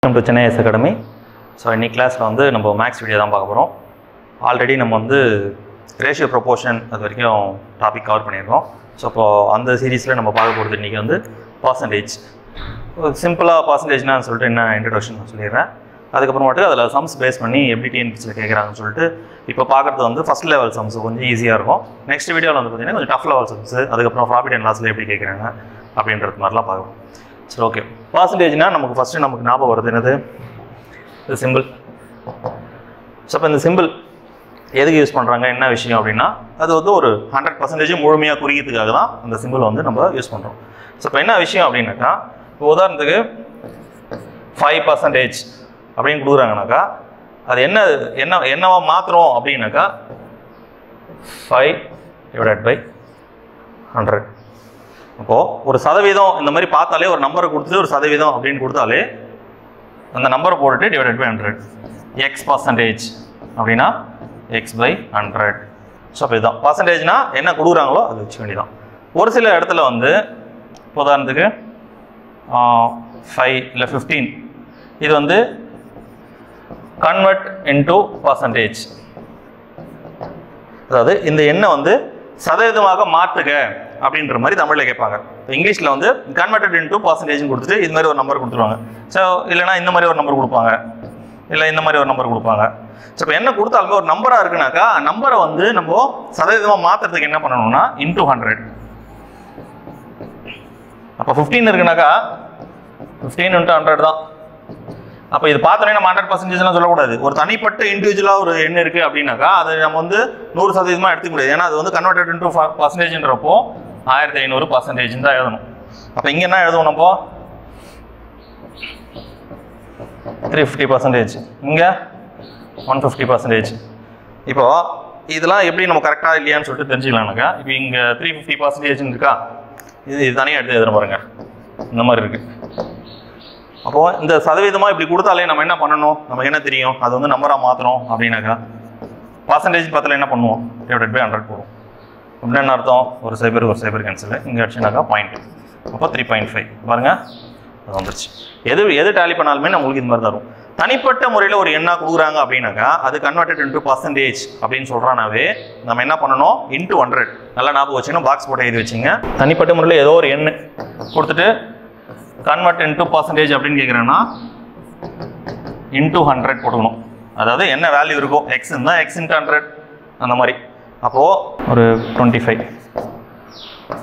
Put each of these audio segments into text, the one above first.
Welcome to Chennai IAS Academy. So, in this class, we will max video. Already, we have ratio proportion topic cover. So, in this series, we will percentage. Simple percentage is an introduction. That's why sums based on FDT. Now, first level sums are easier. Next video, we will tough level sums. That's profit and loss. So, okay. Percentage na namakku first namakku naaba varudhu enadhu the symbol. So appo indha symbol edhukku use பண்றாங்க என்ன விஷயம் அப்படினா அது வந்து ஒரு 100% முழுமையா குறிக்கிறதுக்காக தான் அந்த symbol வந்து நம்ம யூஸ் பண்றோம். சோ இப்போ என்ன விஷயம் அப்படினாக்கா உதாரணத்துக்கு 5% அப்படினு கொடுக்குறாங்கனாக்கா அது என்னவா மாத்துறோம் அப்படினாக்கா 5 divided by 100. அப்போ ஒரு சதவீதம் இந்த மாதிரி பார்த்தாலே ஒரு நம்பரை கொடுத்து ஒரு சதவீதம் அப்படின்னு கொடுத்தாலே அந்த நம்பரை போட்டுட்டு டிவைடட் பை 100 x percentage அப்படின்னா x by 100. ஸோ அப்போ இதுதான் பர்சன்டேஜ்னா என்ன கொடுக்குறாங்களோ அது வச்சுக்க வேண்டியதான். ஒரு சில இடத்துல வந்து உதாரணத்துக்கு 5 இல்லை 15 இது வந்து கன்வெர்ட் இன்டு பர்சன்டேஜ், அதாவது இந்த எண்ணை வந்து சதவீதமாக மாற்றுக அப்படின்ற மாதிரி தமிழில் கேட்பாங்க. இங்கிலீஷில் வந்து கன்வெர்டட் இன்டு பர்சன்டேஜ் கொடுத்துட்டு இது மாதிரி ஒரு நம்பர் கொடுத்துருவாங்க. ஸோ இல்லைனா இந்த மாதிரி ஒரு நம்பர் கொடுப்பாங்க, இல்லை இந்த மாதிரி ஒரு நம்பர் கொடுப்பாங்க. ஸோ இப்போ என்ன கொடுத்தாலுமே ஒரு நம்பராக இருக்குனாக்கா நம்பரை வந்து நம்ம சதவீதமாக மாற்றுறதுக்கு என்ன பண்ணணும்னா இன்டு 100. அப்போ 15 இருக்குனாக்கா 15 இன்ட்டு 100 தான். அப்போ இது பார்த்தோன்னே நம்ம 100%லாம் சொல்லக்கூடாது. ஒரு தனிப்பட்ட இண்டிவிஜுவலாக ஒரு எண் இருக்குது அப்படின்னாக்கா அதை நம்ம வந்து 100% எடுத்துக்க முடியாது. ஏன்னா அது வந்து கன்வெர்டட் இன்டு பர்சன்டேஜ்ன்றப்போ 1500% தான் எழுதணும். அப்போ இங்கே என்ன எழுதுவோம் நம்ம 350%, இங்கே 150%. இப்போ இதெல்லாம் எப்படி நம்ம கரெக்டாக இல்லையான்னு சொல்லிட்டு தெரிஞ்சுக்கலாம்னாக்கா இப்போ இங்கே 350% இருக்கா, இது தனியாக எடுத்து எழுதுன பாருங்க இந்த மாதிரி இருக்குது. அப்போது இந்த சதவீதமாக இப்படி கொடுத்தாலே நம்ம என்ன பண்ணணும், நமக்கு என்ன தெரியும் அது வந்து நம்பராக மாற்றணும் அப்படின்னாக்கா பர்சன்டேஜ் பார்த்தால என்ன பண்ணுவோம் டிவைடட் பை 100 போடும். அப்படின்னா என்ன அர்த்தம், ஒரு சைபர் கேன்சல் இங்கே அடிச்சுனாக்கா பாயிண்ட், அப்போ 3.5 பாருங்கள் அது வந்துருச்சு. எது டேலி பண்ணாலுமே நம்மளுக்கு இந்த மாதிரி தரும். தனிப்பட்ட முறையில் ஒரு எண்ணா கொடுக்குறாங்க அப்படின்னாக்கா அது கன்வெர்டட் இன்டு பர்சன்டேஜ் அப்படின்னு சொல்கிறானாவே நம்ம என்ன பண்ணணும் இன்டு 100. நல்லா ஞாபகம் வச்சுக்கணும், பாக்ஸ் போட்டு எழுதி வச்சுங்க. தனிப்பட்ட முறையில் ஏதோ ஒரு எண்ணு கொடுத்துட்டு கன்வெர்ட் இன்டு பர்சன்டேஜ் அப்படின்னு கேட்குறேன்னா இன்டு 100 போட்டுக்கணும். அதாவது என்ன வேல்யூ இருக்கோ எக்ஸ் இருந்தால் எக்ஸ் இன்ட்டு 100 அந்த மாதிரி. அப்போது ஒரு 25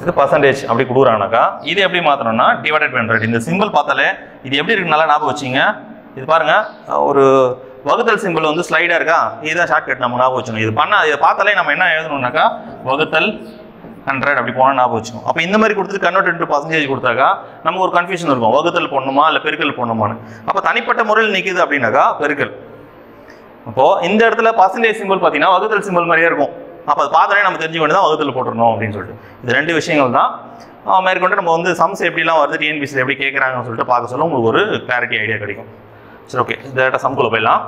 இது பர்சன்டேஜ் அப்படி கொடுக்குறாங்கனாக்கா இது எப்படி மாற்றணும்னா டிவைடட் பை 100. இந்த சிம்பிள் பார்த்தாலே இது எப்படி இருக்கு நல்லா ஞாபகம் வச்சிங்க. இது பாருங்கள் ஒரு வகுத்தல் சிம்பிள் வந்து ஸ்லைடாக இருக்கா, இதுதான் ஷார்ட்கட் நம்ம ஞாபகம் வச்சுக்கணும். இதை பார்த்தாலே நம்ம என்ன எழுதணும்னாக்கா வகுத்தல் 100 அப்படி போனால் ஞாபகம் வச்சுக்கணும். அப்போ இந்த மாதிரி கொடுத்துட்டு கன்வெர்ட் இன்டு பர்சன்டேஜ் கொடுத்தாக்கா நமக்கு ஒரு கன்ஃபியூஷன் இருக்கும், வகுத்தல் போடணுமா இல்லை பெருக்கல் போடணுமான்னு. அப்போ தனிப்பட்ட முறையில் நிற்கிது அப்படின்னாக்கா பெருக்கல். அப்போது இந்த இடத்துல பர்சன்டேஜ் சிம்பிள் பார்த்தீங்கன்னா வகுத்தல் சிம்பிள் மாதிரியே இருக்கும். அப்போ அது பார்த்தோன்னே நம்ம தெரிஞ்சுக்க வேண்டியதான் வகுத்தல் போட்டுருணும் அப்படின்னு சொல்லிட்டு. இது ரெண்டு விஷயங்கள் தான். மேற்கொண்டு நம்ம வந்து சம்ஸ் எப்படிலாம் வருது டிஎன்பிசியில் எப்படி கேட்குறாங்கன்னு சொல்லிட்டு பார்க்க சொல்ல உங்களுக்கு ஒரு கிளாரிட்டி ஐடியா கிடைக்கும். சரி, ஓகே, இந்த சம்குள்ள போயிடலாம்.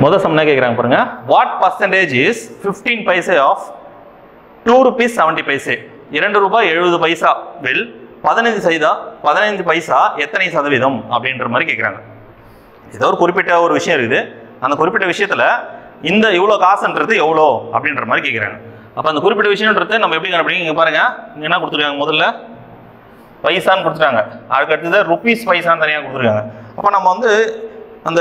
முதல் சம் என்ன கேட்குறாங்க பாருங்க. What percentage is 15 paise of 2 rupees 70 paise 2 ரூபாய் 70 பைசா வில் 15 பைசா எத்தனை சதவீதம் அப்படின்ற மாதிரி கேட்குறாங்க. ஏதோ ஒரு குறிப்பிட்ட ஒரு விஷயம் இருக்குது, அந்த குறிப்பிட்ட விஷயத்தில் இந்த இவ்வளோ காசுன்றது எவ்வளோ அப்படின்ற மாதிரி கேட்குறாங்க. அப்போ அந்த குறிப்பிட்ட விஷயன்றது நம்ம எப்படி கண்டுபிடிங்க, இங்கே பாருங்கள் இங்கே என்ன கொடுத்துருக்காங்க, முதல்ல பைசான்னு கொடுத்துட்டாங்க, அதுக்கு அடுத்தது ருபீஸ் பைசான்னு தனியாக கொடுத்துருக்காங்க. அப்போ நம்ம வந்து அந்த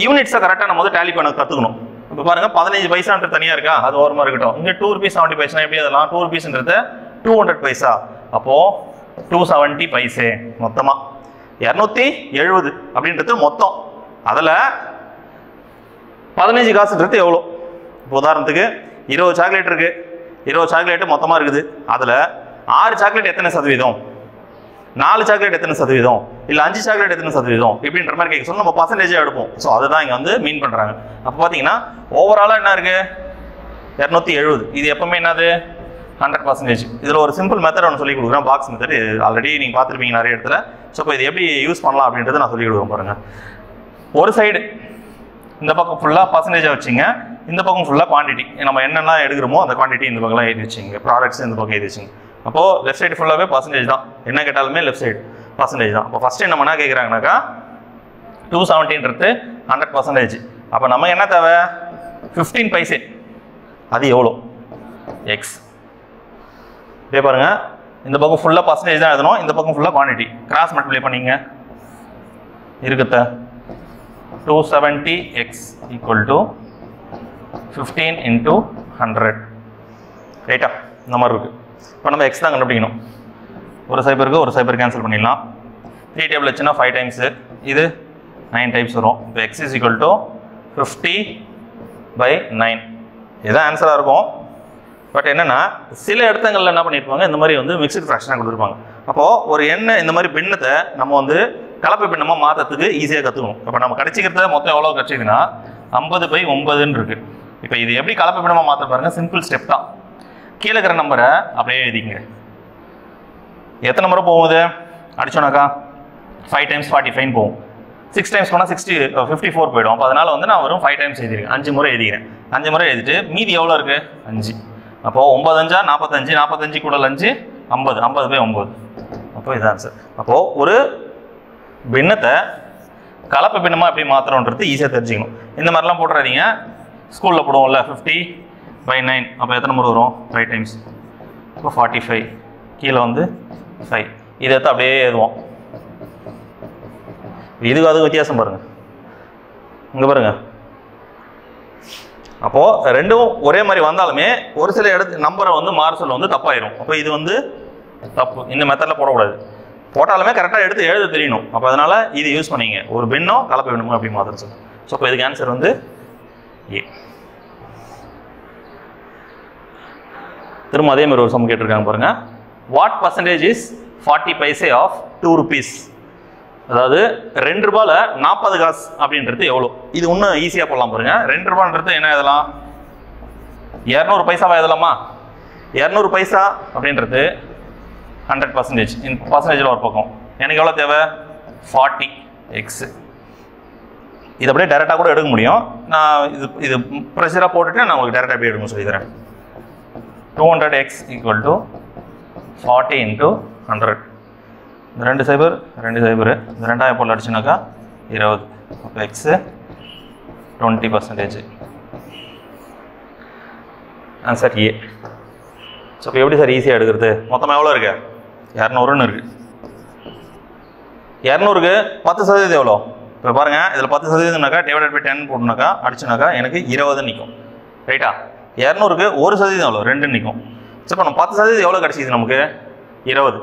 யூனிட்ஸை கரெக்டாக நம்ம வந்து டேலி பண்ண கற்றுக்கணும். இப்போ பாருங்க 15 பைசான்றது தனியாக இருக்கா, அது ஓரமாக இருக்கட்டும். இங்கே 2 rupees 70 பைசா எப்படி அதெல்லாம் 2 rupeesன்றது 200 பைசா, அப்போது 270 பைசே மொத்தமாக 270 அப்படின்றது மொத்தம். அதில் 15 காசுன்றது எவ்வளோ. இப்போ உதாரணத்துக்கு 20 சாக்லேட் இருக்குது, 20 சாக்லேட்டு மொத்தமாக இருக்குது. அதில் 6 சாக்லேட் எத்தனை சதவீதம், 4 சாக்லேட் எத்தனை சதவீதம், இல்லை 5 சாக்லேட் எத்தனை சதவீதம் இப்படின்ற மாதிரி கேட்க சொன்னால் நம்ம பர்சன்டேஜாக எடுப்போம். ஸோ அதை தான் இங்கே வந்து மீன் பண்ணுறாங்க. அப்போ பார்த்தீங்கன்னா ஓவராலாக என்ன இருக்குது 270. இது எப்பவுமே என்னது 100%. இதில் ஒரு சிம்பிள் மெத்தட் ஒன்று சொல்லி கொடுக்குறேன், பாக்ஸ் மெத்தட். ஆல்ரெடி நீங்கள் பார்த்துருப்பீங்க நிறைய இடத்துல. ஸோ இப்போ இது எப்படி யூஸ் பண்ணலாம் அப்படின்றத நான் சொல்லி கொடுக்குறேன் பாருங்கள். ஒரு சைடு இந்த பக்கம் ஃபுல்லாக பர்சன்டேஜாக வச்சுங்க, இந்த பக்கம் ஃபுல்லாக குவான்டிட்டி நம்ம என்னெல்லாம் எடுக்கிறோமோ அந்த குவான்டிட்டி இந்த பக்கம்லாம் எழுதி வச்சுங்க, ப்ராடக்ட்ஸ் இந்த பக்கம் எழுதி வச்சுங்க. அப்போது லெஃப்ட் சைடு ஃபுல்லாகவே பர்சன்டேஜ் தான், என்ன கேட்டாலுமே லெஃப்ட் சைடு பர்சன்டேஜ் தான். இப்போ ஃபஸ்ட்டு நம்ம என்ன கேட்குறாங்கனாக்கா 270ன்றது 100%. அப்போ நமக்கு என்ன தேவை? 15 பைசே. அது எவ்வளோ? எக்ஸ். இதே பாருங்க, இந்த பக்கம் ஃபுல்லாக பர்சன்டேஜ் தான் எழுதணும், இந்த பக்கம் ஃபுல்லாக குவான்டிட்டி. கிராஸ் மல்டிப்ளை பண்ணிங்க இருக்குத்த 270x = 15 × 100. ரைட்டா? இந்த மாதிரி இருக்குது. இப்போ நம்ம எக்ஸ் தான் கண்டுபிடிக்கணும். ஒரு சைபருக்கு ஒரு சைபர் கேன்சல் பண்ணிடலாம். 3 டேபிள் வச்சுன்னா 5 டைம்ஸு, இது 9 டைம்ஸ் வரும். இப்போ x = 50/9. இதுதான் ஆன்சராக இருக்கும். பட் என்னென்னா சில இடத்துங்களில் என்ன பண்ணியிருப்பாங்க, இந்த மாதிரி வந்து மிக்சட் ஃப்ராக்ஷனாக கொடுத்துருப்பாங்க. அப்போது ஒரு எண்ணெய் இந்த மாதிரி பின்னத்தை நம்ம வந்து கலப்பை பின்னமாக மாற்றத்துக்கு ஈஸியாக கற்றுக்கணும். இப்போ நம்ம கடிச்சிக்கிறத மொத்தம் எவ்வளோ கிடச்சிதுன்னா 50/9 இருக்குது. இப்போ இது எப்படி கலப்பை பின்னமாக மாற்ற பாருங்க, சிம்பிள் ஸ்டெப் தான். கீழே இருக்கிற நம்பரை அப்படியே எழுதிங்க. எத்தனை முறை போகுது அடிச்சோனாக்கா 5 டைம்ஸ் 45 போகும். 6 டைம்ஸ் போனால் 54 போயிடும். அப்போ அதனால் வந்து நான் வெறும் 5 டைம்ஸ் எழுதிருக்கேன். 5 முறை எழுதிக்கிறேன். 5 முறை எழுதிட்டு மீதி எவ்வளோ இருக்குது? 5. அப்போது 9 5 45, 45 கூட 5 50, 50/9. அப்போ இதுதான் ஆன்சர். அப்போது ஒரு பின்னத்தை கலப்பை பின்னமாக எப்படி மாற்றணுன்றது ஈஸியாக தெரிஞ்சுக்கணும். இந்த மாதிரிலாம் போட்டுறாதீங்க. ஸ்கூலில் போடுவோம்ல 50/9. அப்போ எத்தனை முறை வரும்? 5 டைம்ஸ். இப்போ 45. கீழே வந்து 5. இதை எடுத்து அப்படியே எழுதுவோம். இதுக்கு அதுக்கு வித்தியாசம் பாருங்கள், இங்கே பாருங்கள். அப்போது ரெண்டும் ஒரே மாதிரி வந்தாலுமே ஒரு சில நம்பரை வந்து மாற சொல்ல வந்து தப்பாயிரும். அப்போ இது வந்து தப்பு. இந்த மெத்தடில் போடக்கூடாது. போட்டாலுமே கரெக்டாக எடுத்து எழுத தெரியணும். அப்போ அதனால் இது யூஸ் பண்ணிங்க. ஒரு பின்னம் கலப்பை வேணுமோ அப்படி மாத்திரம் சொல்லு. ஸோ இப்போ இதுக்கு ஆன்சர் வந்து ஏ. திரும்ப அதே மாதிரி ஒரு சம் கேட்டிருக்காங்க பாருங்க. What percentage is 40 paise of 2 rupees? அதாவது 2 ரூபாயில் 40 காசு அப்படின்றது எவ்வளோ? இது இன்னும் ஈஸியாக போடலாம் பாருங்க. 2 ரூபான்றது என்ன எழுதலாம்? 200 பைசாவா எழுதலாமா? 200 பைசா அப்படின்றது 100%. இந்த பர்சன்டேஜில் ஒரு பக்கம் எனக்கு எவ்வளோ தேவை? 40x. இது அப்படியே டேரெக்டாக கூட எடுக்க முடியும். நான் இது ப்ரெஷராக போட்டுட்டு நான் உங்களுக்கு டேரெக்டாக அப்படியே எடுக்க சொல்லி தரேன். 200x = 40 × 100. இந்த 2 சைபர் 2 சைபர் இந்த 2000 போல் அடிச்சுனாக்கா 20. அப்போ எக்ஸு 20%. Answer A. ஸோ இப்போ எப்படி சார் ஈஸியாக எடுக்கிறது? மொத்தமாக எவ்வளோ இருக்கு? 200ன்னு இருக்குது. 200க்கு 10% எவ்வளோ? இப்போ பாருங்கள், இதில் 10%னாக்கா /10 போட்டுனாக்கா அடிச்சுனாக்கா எனக்கு 20 நிற்கும். ரைட்டா? 200க்கு 1% எவ்வளோ? 2 நிற்கும். ஸோ இப்போ நம்ம 10% எவ்வளோ கிடச்சிது நமக்கு? 20.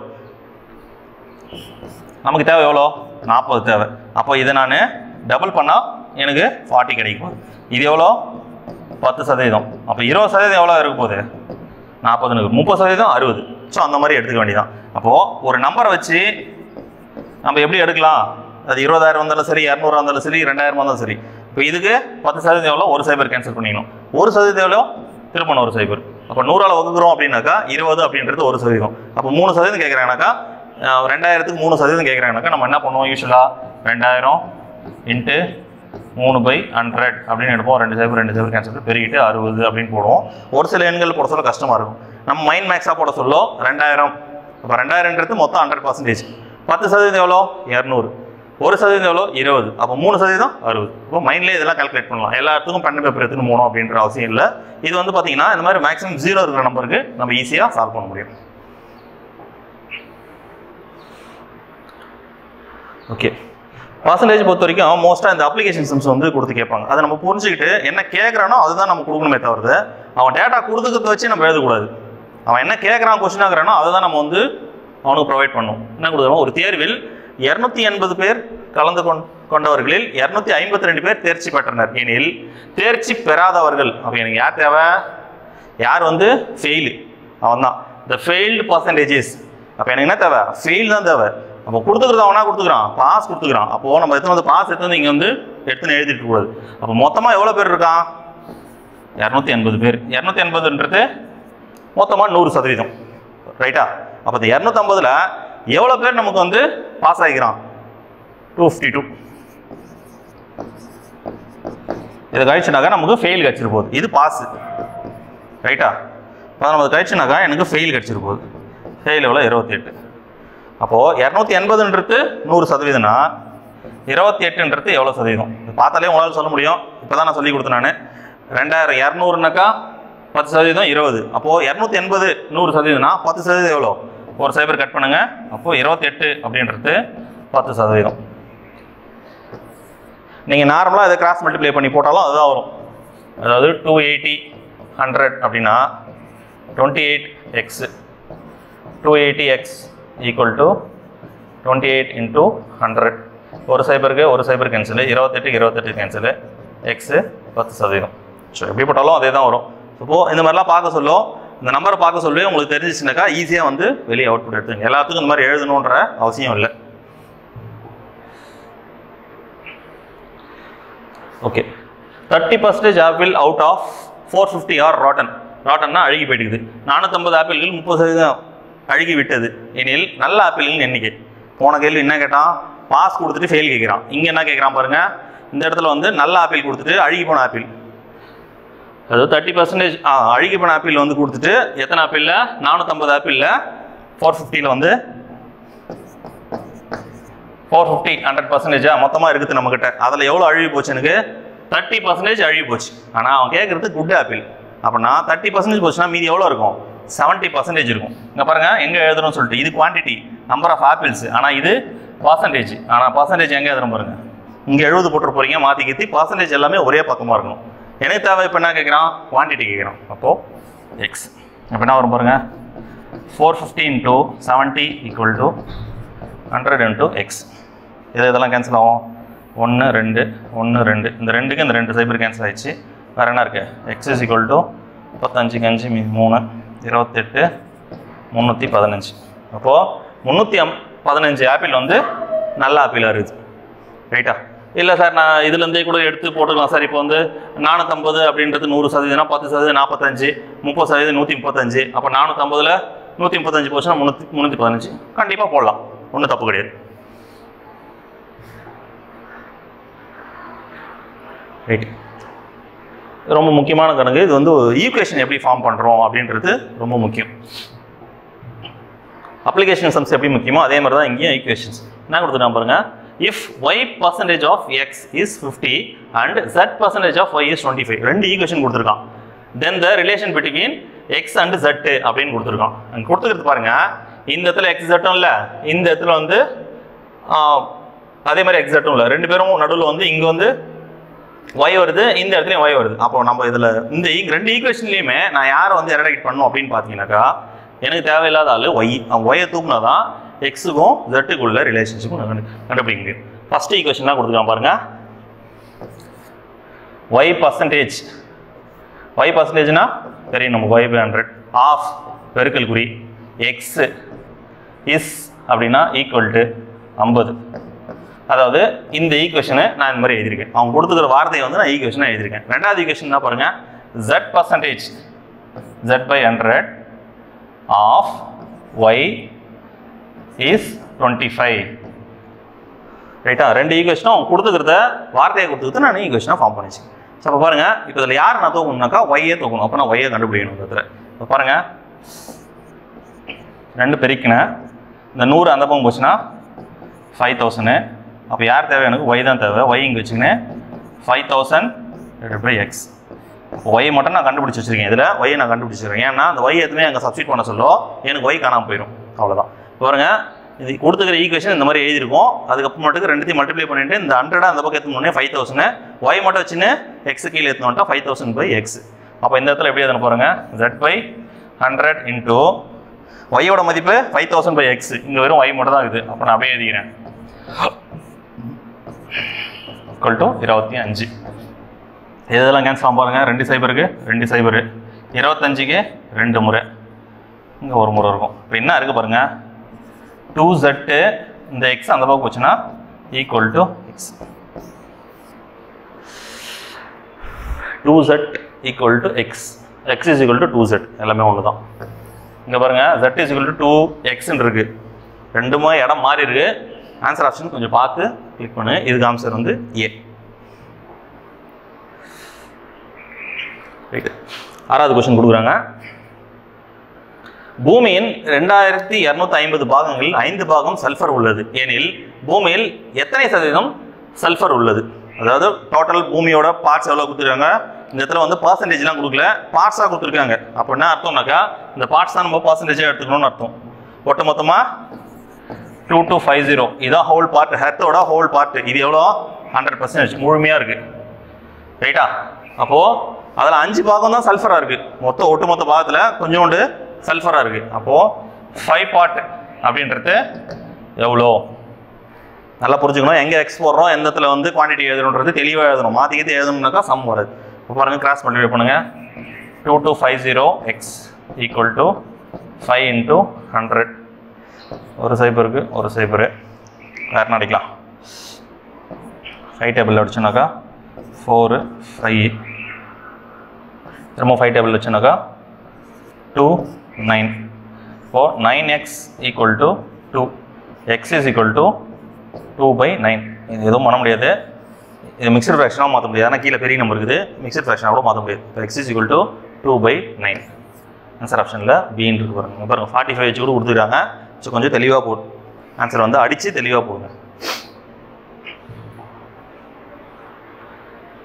நமக்கு தேவை எவ்வளோ? 40 தேவை. அப்போ இதை நான் டபுள் பண்ணால் எனக்கு 40 கிடைக்கும். இது எவ்வளோ? 10%. அப்போ 20% எவ்வளோ இருக்க போகுது? 40. 30% 60. ஸோ அந்த மாதிரி எடுத்துக்க வேண்டியதான். அப்போது ஒரு நம்பரை வச்சு நம்ம எப்படி எடுக்கலாம்? அது 20,000 வந்தாலும் சரி, 200 வந்தாலும் சரி, 2000 வந்தாலும் சரி. இப்போ இதுக்கு 10% எவ்வளோ? ஒரு சைபர் கேன்சல் பண்ணிக்கணும். 1% எவ்வளோ? திரும்ப ஒரு சைபர். அப்போ 100ஆல் வகுக்கிறோம் அப்படின்னாக்கா 20 அப்படின்றது 1%. அப்போ 3% கேட்குறாங்கனாக்கா 2000க்கு 3% கேட்குறாங்கனாக்கா நம்ம என்ன பண்ணுவோம்? யூஸ்வலாக 2000 × 3/100 அப்படின்னு எடுப்போம். 2 சைபர் கேன்சல் பெருகிட்டு 60 அப்படின்னு போடுவோம். ஒரு சில எண்கள் போட சொல்ல கஷ்டமாக இருக்கும். நம்ம மைண்ட் மேக்ஸாக போட சொல்லும் 2000. அப்போ 2000ன்றது மொத்தம் 100%. 10% எவ்வளோ? 200. 1% எவ்வளோ? 20. அப்போ 3% 60. இப்போ மைண்ட்லேயே இதெல்லாம் கால்குலேட் பண்ணலாம். எல்லாத்துக்கும் பென் பேப்பர் எடுத்துன்னு போகணும் அப்படின்ற அவசியம் இல்லை. இது வந்து பார்த்தீங்கன்னா இந்த மாதிரி மேக்ஸிமம் 0 இருக்கிற நம்பருக்கு நம்ம ஈஸியாக சால்வ் பண்ண முடியும். ஓகே, பர்சன்டேஜ் பொறுத்த வரைக்கும் மோஸ்ட்டாக இந்த அப்ளிகேஷன் சம்ஸ் வந்து கொடுத்து கேட்பாங்க. அதை நம்ம புரிஞ்சுக்கிட்டு என்ன கேட்குறானோ அதுதான் நம்ம கொடுக்கணுமே தவிர்த்து அவன் டேட்டா கொடுத்துக்கிறத வச்சு நம்ம எழுதக்கூடாது. அவன் என்ன கேட்குறான், கொஸ்டின் ஆகுறானோ அதை தான் நம்ம வந்து அவனுக்கு ப்ரொவைட் பண்ணணும். என்ன கொடுக்குறோம்? ஒரு தேர்வில் 280 பேர் கலந்து கொண்டவர்களில் 252 பேர் தேர்ச்சி பெற்றனர் எனில் தேர்ச்சி பெறாதவர்கள் அப்போ எனக்கு யார் தேவை? யார் வந்து ஃபெயிலு? அவன் தான். இந்த ஃபெயில்டு பர்சன்டேஜஸ். அப்போ எனக்கு என்ன தேவை? ஃபெயில் தான் தேவை. அப்போ கொடுத்துக்கிறது அவனா கொடுத்துக்கிறான், பாஸ் கொடுத்துக்கிறான். அப்போது நம்ம எத்தனை வந்து பாஸ் எடுத்து இங்கே வந்து எடுத்துன்னு எழுதிட்டு கூடாது. அப்போ மொத்தமாக எவ்வளோ பேர் இருக்கான்? 280 பேர். 280ன்றது மொத்தமாக 100%. ரைட்டா? அப்போ இந்த 250ல் எவ்வளோ பேர் நமக்கு வந்து பாஸ் ஆகிக்கிறான்? 252. இதை கழிச்சுனாக்கா நமக்கு ஃபெயில் கிடச்சிரு போகுது. இது பாஸ். ரைட்டா? 19 கழிச்சுனாக்கா எனக்கு ஃபெயில் கிடச்சிரு போகுது. ஃபெயில் எவ்வளோ? 28. அப்போது 280ன்றது 100%னா 28ன்றது எவ்வளோ சதவீதம்? பார்த்தாலே உங்களால் சொல்ல முடியும். இப்போ தான் நான் சொல்லி கொடுத்தேன் நான். 2200னாக்கா 10% 20. அப்போது 280 100%னா 10% எவ்வளோ? ஒரு சைபர் கட் பண்ணுங்கள். அப்போது 28 அப்படின்றது 10%. நீங்கள் நார்மலாக இதை கிராஸ் மல்டிப்ளை பண்ணி போட்டாலும் அதுதான் வரும். அதாவது 280 100 அப்படின்னா 28x 280x equal to 28 into 100. ஒரு சைபர் கேன்சலு, 28 கேன்சலு, எக்ஸு 10%. ஸோ எப்படி போட்டாலும் அதே தான் வரும். இப்போது இந்த மாதிரிலாம் பார்க்க சொல்லும், இந்த நம்பரை பார்க்க சொல்லி உங்களுக்கு தெரிஞ்சிச்சுனாக்கா ஈஸியாக வந்து வெளியே அவுட்புட் எடுத்துங்க. எல்லாத்துக்கும் இந்த மாதிரி எழுதணுன்ற அவசியம் இல்லை. Okay, 30% apple out of 450 are ராட்டன்னா அழுகி போயிட்டுக்குது. 450 ஆப்பிள்கள் 30% அழுகி விட்டது எனில் நல்ல ஆப்பிள்கள் எண்ணிக்கை. போன கேள்வி என்ன கேட்டான்? பாஸ் கொடுத்துட்டு ஃபெயில் கேட்குறான். இங்கே என்ன கேட்குறான் பாருங்கள், இந்த இடத்துல வந்து நல்ல ஆப்பிள் கொடுத்துட்டு அழுகி போன ஆப்பிள், அதாவது 30% அழுகி போன ஆப்பிள் வந்து கொடுத்துட்டு எத்தனை ஆப்பிளில்? 450 ஆப்பிளில் 450ல் வந்து 450 100% மொத்தமாக இருக்குது நம்மக்கிட்ட. அதில் எவ்வளோ அழுகி போச்சு? எனக்கு 30% அழுகி போச்சு. ஆனால் அவன் கேட்குறது குட் ஆப்பிள். அப்படின்னா 30% போச்சுன்னா மீதி எவ்வளோ இருக்கும்? 70% இருக்கும். இங்கே பாருங்கள் எங்கே எழுதுறோம்னு சொல்லிட்டு, இது குவான்டிட்டி நம்பர் ஆஃப் ஆப்பிள்ஸ், ஆனால் இது பர்சன்டேஜ். ஆனால் பர்சன்டேஜ் எங்கே எழுதுறோம் பாருங்கள், இங்கே 70 போட்டு போகிறீங்க, மாற்றி கீத்தி பர்சன்டேஜ் எல்லாமே ஒரே பக்கமாக இருக்கணும். எனக்கு தேவை இப்போ என்ன கேட்குறான்? குவான்டிட்டி கேட்குறான். அப்போது எக்ஸ் அப்போ என்ன வரும் பாருங்கள், 450 into 70 equal to 100 into X. இதெல்லாம் கேன்சல் ஆகும். 1 2 1 2, இந்த ரெண்டுக்கு இந்த 2 சைபர் கேன்சல் ஆகிடுச்சு. வேறு என்ன இருக்குது? X is equal to 35 5 3 28 315. அப்போது 315 ஆப்பிள் வந்து நல்ல ஆப்பிளாக இருக்குது. ரைட்டா? இல்லை சார், நான் இதுலேருந்தே கூட எடுத்து போட்டுக்கலாம் சார். இப்போ வந்து 450 அப்படின்றது 100%, 10% 45, 30% 135. அப்போ 450ல் 135 போச்சுன்னா 315. கண்டிப்பாக போடலாம், ஒன்றும் தப்பு கிடையாது. ரைட், ரொம்ப முக்கியமான கணக்கு இது. வந்து ஈக்குவேஷன் எப்படி ஃபார்ம் பண்ணுறோம் அப்படின்றது ரொம்ப முக்கியம். அப்ளிகேஷன் சம்ஸ் எப்படி முக்கியமோ அதே மாதிரி தான் இங்கேயும் ஈக்குவேஷன்ஸ். என்ன கொடுத்துட்டான் பாருங்கள், if y% of x is 50 and z% of y is 25. ரெண்டு ஈக்குவேஷன் கொடுத்துருக்கான். Then the relation between x and z அப்படின்னு கொடுத்துருக்கான். அங்கே கொடுத்துக்கிறது பாருங்கள், இந்த இடத்துல x z இல்லை, இந்த இடத்துல வந்து அதே மாதிரி x z இல்லை. ரெண்டு பேரும் நடுவில் வந்து இங்கே வந்து y வருது, இந்த இடத்துலையும் y வருது. அப்போ நம்ம இதில் இந்த ரெண்டு ஈக்குவேஷன்லையுமே நான் யாரை வந்து எரடிகேட் பண்ணணும் அப்படின்னு பார்த்தீங்கன்னாக்கா, எனக்கு தேவையில்லாத ஆள் ஒய். அவன் ஒய்யை தூக்குனா தான் எக்ஸுக்கும் ஜெட்டுக்குள்ள ரிலேஷன்ஷிப்பும் கண்டுபிடிங்க. ஃபர்ஸ்ட் ஈக்குவேஷன் தான் கொடுத்துருக்கான் பாருங்க, y பர்சன்டேஜ்னா தெரியும் நம்ம, y/100 ஆஃப் பெருக்கல் குறி எக்ஸ் இஸ் அப்படின்னா ஈக்குவல் டு 50. அதாவது இந்த ஈக்குவேஷனை நான் இந்த மாதிரி எழுதியிருக்கேன். அவங்க கொடுத்துக்கிற வார்த்தையை வந்து நான் ஈக்குவேஷனாக எழுதியிருக்கேன். ரெண்டாவது ஈக்குவேஷன் தான் பாருங்க, z% z/100 of y is 25. ரைட்டா? ரெண்டு ஈக்குவேஷனும் அவங்க கொடுத்துக்கிறத வார்த்தையை கொடுத்துக்கிட்டு நான் ஈக்குவேஷனாக ஃபார்ம் பண்ணிச்சு. ஸோ அப்போ பாருங்கள், இப்போ இதில் யார் நான் தூக்கணும்னாக்கா ஒய்யே தூக்கணும். அப்போ நான் ஒய்யை கண்டுபிடிக்கணும். இதில் இப்போ பாருங்கள், ரெண்டு பெருக்கினேன், இந்த 100 அந்த பக்கம் போச்சுன்னா 5000. அப்போ யார் தேவை? எனக்கு ஒய் தான் தேவை. ஒய் இங்கே வச்சுக்கினேன் 5000/x. ஒய் மட்டும் நான் கண்டுபிடிச்சி வச்சுருக்கேன். இதில் ஒய்யை நான் கண்டுபிடிச்சிருக்கேன். ஏன்னா அந்த ஒய் எதுவுமே அங்கே சப்ஸ்டிட் பண்ண சொல்லும், எனக்கு ஒய் காணாமல் போயிடும். அவ்வளோதான். பாருங்க, இது கொடுத்துக்கிற ஈக்குவேஷன் இந்த மாதிரி எழுதியிருக்கோம். அதுக்கப்புறம் மட்டும் ரெண்டுத்தையும் மல்டிப்ளை பண்ணிட்டு இந்த 100 அந்த பக்கம் எடுத்துனோடனே 5000, ஒய் மட்டும் வச்சுன்னு எக்ஸ் கீழே எடுத்துனோட்டா 5000/x. அப்போ இந்த இடத்துல எப்படி எதுன்னு பாருங்க, z/100 இன்ட்டு ஒய்யோட மதிப்பு 5000/x. இங்கே வெறும் ஒய் மட்டும் தான் இருக்குது. அப்போ நான் அப்படியே எழுதிக்கிறேன், ஈக்குவல் டு 25. இதெல்லாம் கேன்சல் ஆகும் பாருங்கள், 2 சைபருக்கு 2 சைபரு, 25க்கு 2 முறை, இங்கே ஒரு முறை இருக்கும். இப்போ என்ன இருக்குது பாருங்கள், 2z இந்த எக்ஸ் அந்த பக்கம் போச்சுன்னா equal to X. 2z equal to X, X is equal to 2z, எல்லாமே ஒன்று தான். இங்கே பாருங்கள், z இஸ் ஈக்குவல் டு 2xன்னு இருக்குது. ரெண்டுமே இடம் மாறி இருக்கு. ஆன்சர் ஆப்ஷன் கொஞ்சம் பார்த்து கிளிக் பண்ணு. இதுக்கு ஆன்சர் வந்து ஏ. ரைட்டு, 6வது கொஸ்டின் கொடுக்குறாங்க. பூமியின் 2250 பாகங்களில் 5 பாகம் சல்ஃபர் உள்ளது எனில் பூமியில் எத்தனை சதவீதம் சல்ஃபர் உள்ளது? அதாவது டோட்டல் பூமியோட பார்ட்ஸ் எவ்வளோ கொடுத்துருக்காங்க, இந்த இடத்துல வந்து பர்சன்டேஜ்லாம் கொடுக்கல, பார்ட்ஸாக கொடுத்துருக்காங்க. அப்போ என்ன அர்த்தம்னாக்கா இந்த பார்ட்ஸ் தான் நம்ம பர்சன்டேஜாக எடுத்துக்கணும்னு அர்த்தம். ஒட்டு மொத்தமாக 2250 இதான் ஹோல் பார்ட், ஹெர்த்தோட ஹோல் பார்ட். இது எவ்வளோ? 100% முழுமையாக இருக்குது. ரைட்டா? அப்போது அதில் 5 பாகம் தான் சல்ஃபராக இருக்குது. ஒட்டுமொத்த பாகத்தில் கொஞ்சோண்டு சல்ஃபராக இருக்குது. அப்போது 5 பார்ட் அப்படின்றது எவ்வளோ நல்லா புரிஞ்சுக்கணும். எங்கே எக்ஸ் போடுறோம், எந்த இடத்துல வந்து குவான்டிட்டி எழுதணுன்றது தெளிவாக எழுதணும். மாற்றிக்கிட்டு எழுதணும்னாக்கா சம் வருது. இப்போ பாருங்கள், கிராஸ் மல்டிப்ளை பண்ணுங்கள். 2250 x ஈக்குவல் டு 5 × 100. ஒரு சைபருக்கு ஒரு சைபரு வேறு என்ன அடிக்கலாம்? 5 டேபிள் அடிச்சோன்னாக்கா 4 5, திரும்ப 5 டேபிள் வச்சுனாக்கா 2 9. இப்போது 9x equal to 2, x is equal to 2/9. இது எதுவும் பண்ண முடியாது, இது மிக்சர் ஃப்ராக்ஷனாக மாற்ற முடியாது. ஆனால் கீழே பெரிய நம்பர் இருக்குது, மிக்சர் ஃப்ராக்ஷனாக கூட மாற்ற முடியாது. இப்போ x is equal to 2/9. Answer ஆப்ஷனில் பின்னு இருக்கு பாருங்க. பாருங்கள் 45 வச்சு கூட கொடுத்துருக்காங்க. ஸோ கொஞ்சம் தெளிவாக போடு, ஆன்சர் வந்து அடித்து தெளிவாக போடுங்க.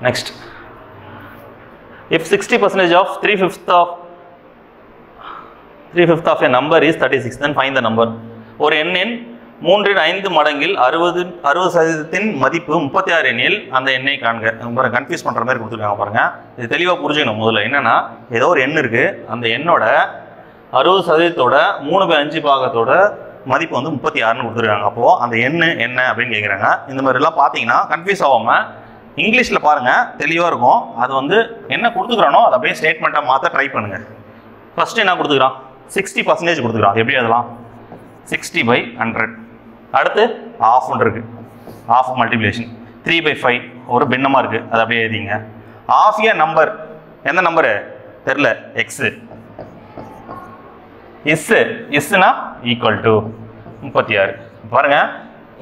Next, if 60% of 3/5 of a number is 36, then find the number. ஒரு எண்ணின் 3/5 மடங்கில் 60% மதிப்பு 36 எண்ணில் அந்த எண்ணை காண்க. கன்ஃபியூஸ் பண்ணுற மாதிரி கொடுத்துருக்காங்க பாருங்க. இது தெளிவாக புரிஞ்சுக்கணும். முதல்ல என்னன்னா, ஏதோ ஒரு எண் இருக்குது, அந்த எண்ணோட 60% 3/5 பாகத்தோட மதிப்பு வந்து 36ன்னு கொடுத்துருக்காங்க. அப்போது அந்த எண் என்ன அப்படின்னு கேட்குறாங்க. இந்த மாதிரிலாம் பார்த்தீங்கன்னா கன்ஃபியூஸ் ஆகாமல் இங்கிலீஷில் பாருங்கள், தெளிவாக இருக்கும். அது வந்து என்ன கொடுத்துக்கிறானோ அதை அப்படியே ஸ்டேட்மெண்ட்டாக மாற்ற ட்ரை பண்ணுங்கள். ஃபஸ்ட்டு என்ன கொடுத்துக்கிறான்? 60% கொடுத்துக்கிறான். எப்படி அதெல்லாம்? 60/100. அடுத்து ஆஃப்னு இருக்குது, ஆஃப் மல்டிப்ளிகேஷன். 3/5 ஒரு பின்னமாக இருக்குது, அது அப்படியே எழுதிங்க. ஆஃப் ஏ நம்பர், எந்த நம்பரு தெரில, எக்ஸு. இஸ்ஸுனா ஈக்குவல் டு 36. பாருங்கள்,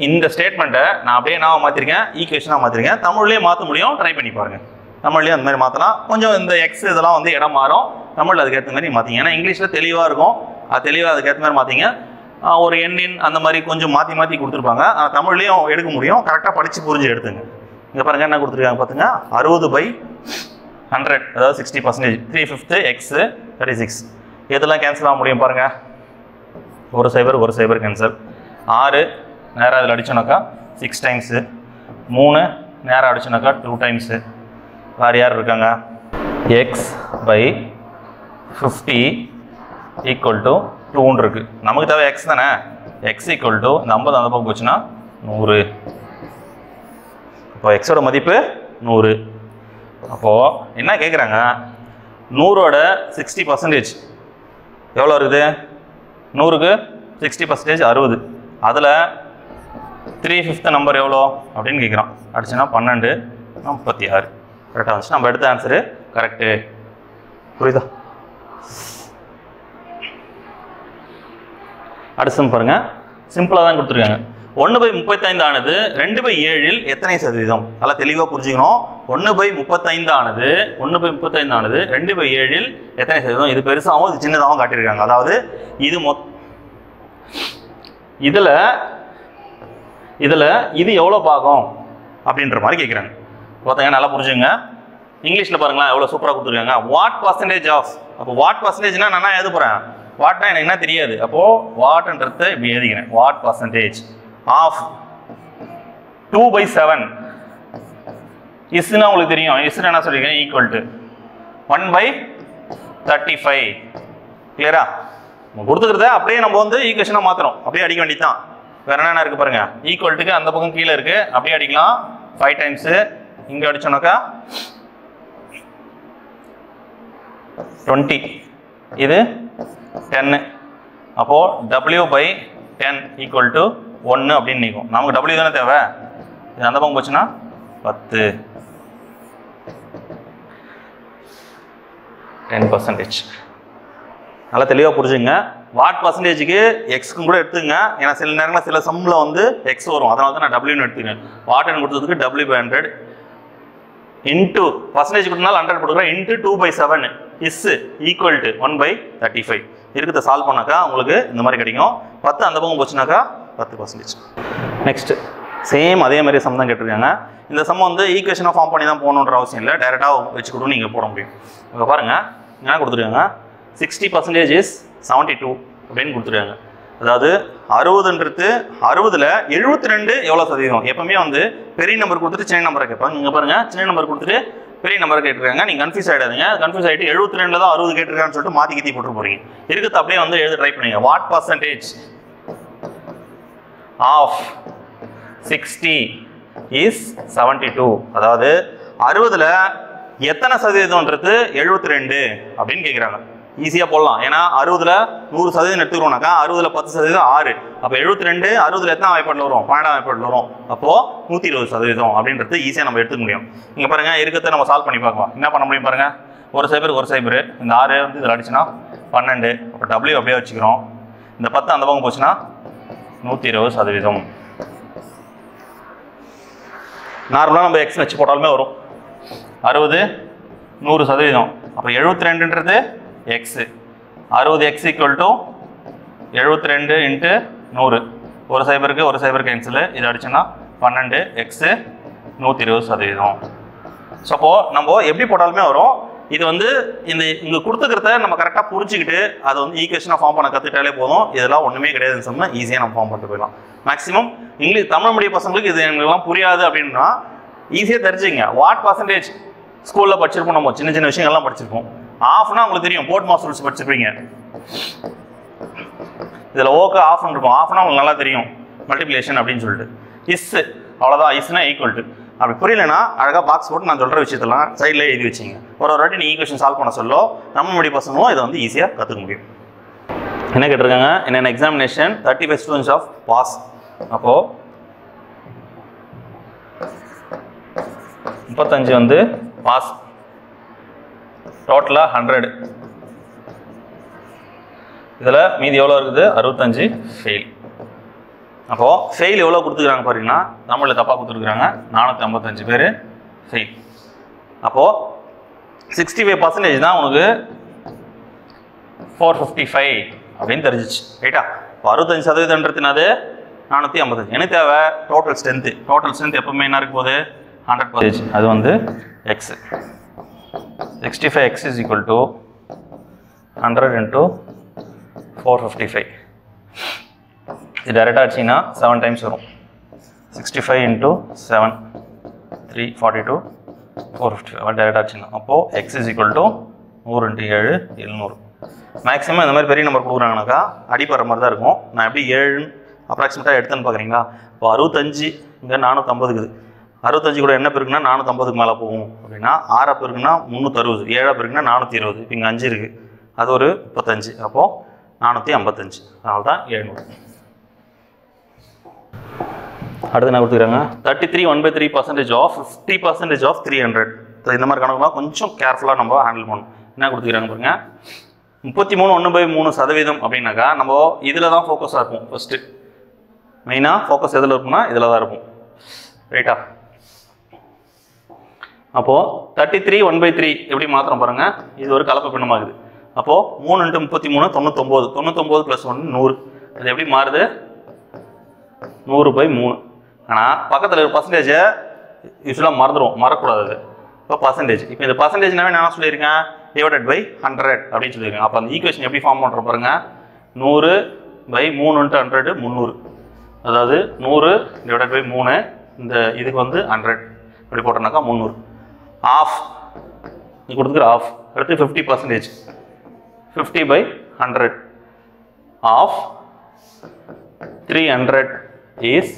இந்த ஸ்டேட்மெண்ட்டை நான் அப்படியே நான் மாற்றிருக்கேன், ஈக்குவேஷனாக மாற்றிருக்கேன். தமிழ்லேயே மாற்ற முடியும், ட்ரை பண்ணி பாருங்கள். தமிழ்லேயே அந்த மாதிரி மாற்றலாம். கொஞ்சம் இந்த எக்ஸ் இதெல்லாம் வந்து இடம் மாறும், தமிழில் அதுக்கேற்ற மாதிரி மாற்றிங்க. ஏன்னா இங்கிலீஷில் தெளிவாக இருக்கும், அது தெளிவாக அதுக்கேற்ற மாதிரி மாற்றிங்க. ஒரு எண்ணின் அந்த மாதிரி கொஞ்சம் மாற்றி மாற்றி கொடுத்துருப்பாங்க, ஆனால் தமிழ்லேயும் எடுக்க முடியும். கரெக்டாக படித்து புரிஞ்சு எடுத்துங்க. இங்கே பாருங்கள் என்ன கொடுத்துருக்காங்க பார்த்துங்க. 60/100, அதாவது 60%. 3/5 எக்ஸு 36. எதெல்லாம் கேன்சல் ஆக முடியும் பாருங்கள். ஒரு சைபர் கேன்சல். 6 நேராக அதில் அடிச்சோன்னாக்கா 6 டைம்ஸு. 3 நேராக அடிச்சோன்னாக்கா 2 டைம்ஸு. வேறு யார் இருக்காங்க? x/50 ஈக்குவல் டு 2 இருக்குது. நமக்கு தேவை எக்ஸ் தானே. எக்ஸ் ஈக்குவல் டு இந்த 50 அந்த பக்கம் போச்சுன்னா 100. இப்போ எக்ஸோட மதிப்பு 100. அப்போது என்ன கேட்குறாங்க? 100ஓட 60% எவ்வளோ இருக்குது? 100க்கு 60% 60. அதில் 3/5 நம்பர் எவ்வளோ அப்படின்னு கேட்குறான். அடிச்சுன்னா 12 36. கரெக்டாக வந்துச்சு. நம்ம எடுத்த ஆன்சரு கரெக்டு. புரியுதா? அடுத்து பாருங்கள், சிம்பிளாக தான் கொடுத்துருக்காங்க. 1/35 ஆனது 2/7 எத்தனை சதவீதம்? நல்லா தெளிவாக புரிஞ்சுக்கணும். 1/35 ஆனது 2/7 எத்தனை சதவீதம்? இது பெருசாகவும் இது சின்னதாகவும் காட்டியிருக்காங்க. அதாவது இது இதில் இது எவ்வளோ பாகம் அப்படின்ற மாதிரி கேட்குறாங்க. பார்த்தீங்கன்னா நல்லா புரிஞ்சுங்க. இங்கிலீஷில் பாருங்களேன் எவ்வளோ சூப்பராக கொடுத்துருக்காங்க. What percentage of. அப்போ வாட் பர்சன்டேஜ்னா நான் எழுத போகிறேன். வாட்னா எனக்கு என்ன தெரியாது. அப்போது வாட்ன்றதை இப்படி எழுதிக்கிறேன். What percentage of 2/7. இஸ்னா உங்களுக்கு தெரியும். இஸ்னா என்ன சொல்லியிருக்கேன்? Equal to 1/35. கிளியரா? கொடுத்துக்கிறத அப்படியே நம்ம வந்து ஈக்குவேஷனாக மாற்றணும். அப்படியே அடிக்க வேண்டியது தான். வேறு என்ன இருக்குது பாருங்கள். ஈக்குவல்ட்டுக்கு அந்த பக்கம் கீழே இருக்குது, அப்படியே அடிக்கலாம். 5 டைம்ஸு. இங்கே அடிச்சோன்னாக்கா 20. இது 10. அப்போது W/10 ஈக்குவல் டு 1 அப்படின்னு நிற்கும். நமக்கு W தானே தேவை. இது அந்த பக்கம் போச்சுன்னா 10. 10%. நல்லா தெளிவாக புரிஞ்சுங்க. வாட் பர்சன்டேஜுக்கு எக்ஸ்க்கும் கூட எடுத்துங்க. ஏன்னா சில நேரங்களில் சில சம்மில் வந்து எக்ஸ் வரும், அதனால தான் நான் டபிள்யூன்னு எடுத்துக்கிறேன். வாட்னு கொடுத்ததுக்கு W/100 இன்ட்டு பர்சன்டேஜ் கொடுத்தனால 100 கொடுக்குறேன். இன்ட்டு 2/7 is equal to 1/35 இருக்கிறத சால்வ் பண்ணாக்கா உங்களுக்கு இந்த மாதிரி கிடைக்கும். 10 அந்த பக்கம் போச்சுனாக்கா 10%. நெக்ஸ்ட் சேம் அதே மாதிரி சம் தான் கேட்டிருக்காங்க. இந்த சம் வந்து ஈக்குவேஷனாக ஃபார்ம் பண்ணி தான் போகணுன்ற அவசியம் இல்லை, டைரெக்டாக வச்சு கூட நீங்கள் போட முடியும். இப்போ பாருங்கள் என்ன கொடுத்துருக்காங்க, 60% is 72 அப்படின்னு கொடுத்துருக்காங்க. அதாவது 60ன்றது 60ல் 72 எவ்வளோ சதவீதம். எப்பவுமே வந்து பெரிய நம்பர் கொடுத்துட்டு சின்ன நம்பரை கேட்பாங்க. நீங்கள் பாருங்கள் சின்ன நம்பர் கொடுத்துட்டு பெரிய நம்பரை கேட்டிருக்காங்க. நீங்கள் கன்ஃபியூஸ் ஆகிடாதீங்க. கன்ஃபியூஸ் ஆகிட்டு 72ல் தான் 60 கேட்டிருக்கான்னு சொல்லிட்டு மாற்றி கீத்தி போட்டு போகிறீங்க. இருக்கிறது அப்படியே வந்து எழுத ட்ரை பண்ணுங்க. What percentage of 60 is 72. அதாவது 60ல் எத்தனை சதவீதம்ன்றது 72 அப்படின்னு கேட்குறாங்க. ஈஸியாக போடலாம். ஏன்னா 60ல் 100% எடுத்துக்கிறோம்னாக்கா 60ல் 10% 6. அப்போ 72 60ல் எத்தனை வாய்ப்பாட்டில் வரும், 12 வாய்ப்பாட்டில் வரும். அப்போது 120% அப்படின்றது ஈஸியாக நம்ம எடுத்துக்க முடியும். இங்கே பாருங்கள் இருக்கிறத நம்ம சால்வ் பண்ணி பார்க்கலாம். என்ன பண்ண முடியும் பாருங்கள், ஒரு சைபர் இந்த 6 வந்து இதில் அடிச்சுன்னா 12. அப்போ W அப்படியே வச்சுக்கிறோம். இந்த 10 அந்த பக்கம் போச்சுன்னா 120%. நார்மலாக நம்ம எக்ஸ் வச்சு போட்டாலுமே வரும். 60 100%. அப்போ 72ன்றது x. 60x equal to 72 into 100. ஒரு சைபருக்கு கேன்சல். இதை அடிச்சோன்னா 12 எக்ஸு 120%. ஸோ அப்போது நம்ம எப்படி போட்டாலுமே வரும். இது வந்து இங்கே கொடுத்துக்கிறத நம்ம கரெக்டாக புரிஞ்சுக்கிட்டு அதை வந்து ஈக்குவேஷனாக ஃபார்ம் பண்ண கற்றுக்கிட்டாலே போதும். இதெல்லாம் ஒன்றுமே கிடையாதுன்னு சொன்னால் ஈஸியாக நம்ம ஃபார்ம் பண்ணிட்டு போயிடலாம். மேக்ஸிமம் தமிழ் மீடியம் பசங்களுக்கு இது எங்களுக்குலாம் புரியாது அப்படின்னா ஈஸியாக தெரிஞ்சுங்க. வாட் பர்சன்டேஜ் ஸ்கூலில் படிச்சிருப்போம், நம்ம சின்ன சின்ன விஷயங்கள்லாம் படிச்சிருப்போம். ஆஃப்னா உங்களுக்கு தெரியும், போர்ட் மாஸ் ரூல்ஸ் படிச்சிருப்பீங்க. இதில் ஓக்கு ஆஃப்னு இருக்கும். ஆஃப்னா உங்களுக்கு நல்லா தெரியும், மல்டிப்ளிகேஷன் அப்படின்னு சொல்லிட்டு. இஸ் அவ்வளோதான். இஸ்னா ஈக்குவல் டு. அப்படி புரியலன்னா அழகாக பாக்ஸ் போட்டு நான் சொல்கிற விஷயத்தெல்லாம் சைடில் எழுதி வச்சிங்க. ஒரு வாட்டி நீங்கள் ஈக்குவேஷன் சால்வ் பண்ண சொல்லோ நம்ம மீடியம் பசங்களும் இதை வந்து ஈஸியாக கற்றுக்க முடியும். என்ன கேட்டிருக்காங்க, என்ன எக்ஸாமினேஷன் 35 students ஆஃப் பாஸ். அப்போது 35 வந்து பாஸ், டோட்டலாக 100. இதில் மீதி எவ்வளோ இருக்குது, 65 ஃபெயில். அப்போது ஃபெயில் எவ்வளோ கொடுத்துருக்காங்க பாருங்கன்னா, தமிழில் தப்பாக கொடுத்துருக்குறாங்க. 455 பேர் ஃபெயில். அப்போது 65% தான் உனக்கு 455 அப்படின்னு தெரிஞ்சிச்சு, ரைட்டா? இப்போ 65%ன்றது 455. எனக்கு தேவை டோட்டல் ஸ்ட்ரென்த்து. டோட்டல் ஸ்ட்ரென்த் எப்பவுமே என்ன இருக்கும் போது 100%. அது வந்து X. 65x is equal to 100 into 455. இது டைரெக்டாக அடிச்சிங்கன்னா 7 times வரும். 65 into 7 342 455 டைரெக்டாக அடிச்சிங்கன்னா அப்போது x is equal to 100 into 7 700. Maximum இந்த மாதிரி பெரிய நம்பர் கொடுக்குறாங்கனாக்கா அடிப்படுற மாதிரி தான் இருக்கும். நான் எப்படி 7 அப்ராக்சிமேட்டாக எடுத்தேன்னு பார்க்குறீங்களா? இப்போ 65 இங்கே 450 இருக்குது. 65 கூட என்ன பெருக்குன்னா 450க்கு மேலே போகும். அப்படின்னா 6 பெருக்குன்னா 360, 7 பெருக்குன்னா 420. இப்போ இங்கே 5 இருக்குது, அது ஒரு 35. அப்போது 455. அதனால தான் 700. அடுத்து என்ன கொடுத்துக்கிறாங்க, 33 1/3% ஆஃப் 50% ஆஃப் 300. இந்த மாதிரி கணக்குலாம் கொஞ்சம் கேர்ஃபுல்லாக நம்ம ஹேண்டில் பண்ணணும். என்ன கொடுத்துக்கிறாங்க பாருங்க, 33 1/3% அப்படின்னாக்கா நம்ம இதில் தான் ஃபோக்கஸாக இருக்கும். ஃபஸ்ட்டு மெயினாக ஃபோக்கஸ் எதில் இருக்கும்னா இதில் தான் இருக்கும், ரைட்டா? அப்போது 33 1/3 எப்படி மாத்திரம் பாருங்கள், இது ஒரு கலப்பு பின்னமாகுது. அப்போது 3 × 33 99. 99 + 1 100. அது எப்படி மாறுது, 100/3. ஆனால் பக்கத்தில் இருக்கிற பர்சன்டேஜை யூஸ்வலாக மறக்கக்கூடாது. அது இப்போ பர்சன்டேஜ். இப்போ இந்த பர்சன்டேஜ்னாவே நான் சொல்லியிருக்கேன் /100 அப்படின்னு சொல்லியிருக்கேன். அப்போ அந்த ஈக்குவேஷன் எப்படி ஃபார்ம் பண்ணுற பாருங்க, 100/3 × 100 300. அதாவது 100/3 இந்த இதுக்கு வந்து 100 அப்படி போட்டோம்னாக்கா 300. ஆஃப் நீ கொடுத்துக்கிற ஆஃப். அடுத்து 50%. 50/100 ஆஃப் 300 இஸ்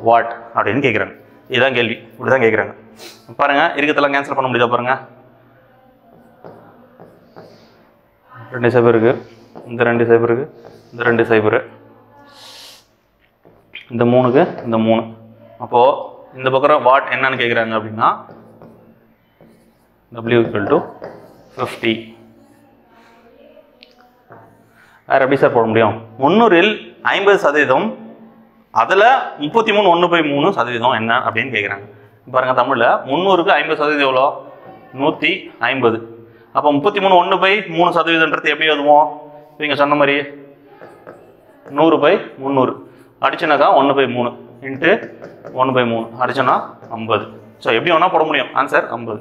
வாட் அப்படின்னு கேட்குறாங்க. இதுதான் கேள்வி. இப்படி தான் கேட்குறாங்க. பாருங்கள், இருக்கிறதெல்லாம் கேன்சல் பண்ண முடியுதா பாருங்கள். 2 0 இருக்குது, இந்த 2 0 இருக்குது, இந்த 2 0, இந்த 3க்கு இந்த 3. அப்போது இந்த பக்கம் வாட் என்னன்னு கேட்குறாங்க அப்படின்னா W = 50. வேறு எப்படி சார் போட முடியும்? 300ல் 50%, அதில் 33 1/3% என்ன அப்படின்னு கேட்குறாங்க. பாருங்கள், தமிழில் 300க்கு 50% எவ்வளோ, 150. அப்போ 33 1/3% எப்படி எழுதுவோம்? நீங்கள் சொன்ன மாதிரி 100/300 அடிச்சுனாக்கா 1/3 இன்ட்டு 1/3 அடிச்சோன்னா 50. ஸோ எப்படி வேணால் போட முடியும். ஆன்சர் 50.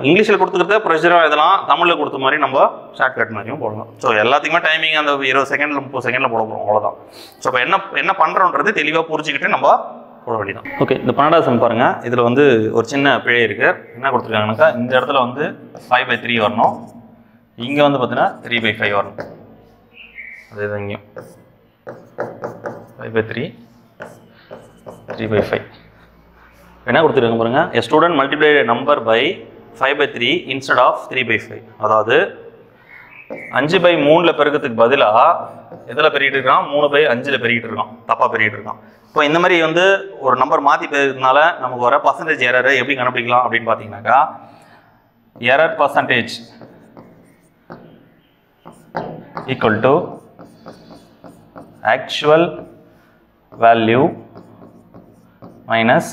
இங்கிலீஷில் கொடுத்துக்கிறத ப்ரொசீஜராக இதெல்லாம் தமிழில் கொடுத்த மாதிரி நம்ம ஷார்ட்கட் மாதிரியும் போடலாம். ஸோ எல்லாத்துக்குமே டைமிங் அந்த 20 செகண்டில் 30 செகண்டில் போட போகிறோம், அவ்வளோதான். ஸோ இப்போ என்ன பண்ணுறோன்றது தெளிவாக புரிஞ்சுக்கிட்டு நம்ம போட வேண்டியதான். ஓகே, இந்த 12வது சம் பாருங்கள். இதில் வந்து ஒரு சின்ன பிழை இருக்குது. என்ன கொடுத்துருக்காங்கனாக்கா, இந்த இடத்துல வந்து 5/3 வரணும், இங்கே வந்து பார்த்தீங்கன்னா 3/5 வரணும். அதே தான் இங்கேயும் 5/3 3/5 என்ன கொடுத்துருக்காங்க பாருங்கள். A student multiplied a number by 5/3 instead of 3/5. அதாவது 5/3 பெருக்கிறதுக்கு பதிலாக எதில் பெருகிட்டு இருக்கான்? 3/5 பெருகிட்டு இருக்கான், தப்பாக பெருகிட்டு இருக்கான். இப்போ இந்த மாதிரி வந்து ஒரு நம்பர் மாற்றி பெருக்கிறதுனால நமக்கு வர பர்சன்டேஜ் எரரை எப்படி கண்டுபிடிக்கலாம் அப்படின்னு பார்த்தீங்கன்னாக்கா, error percentage equal to actual value minus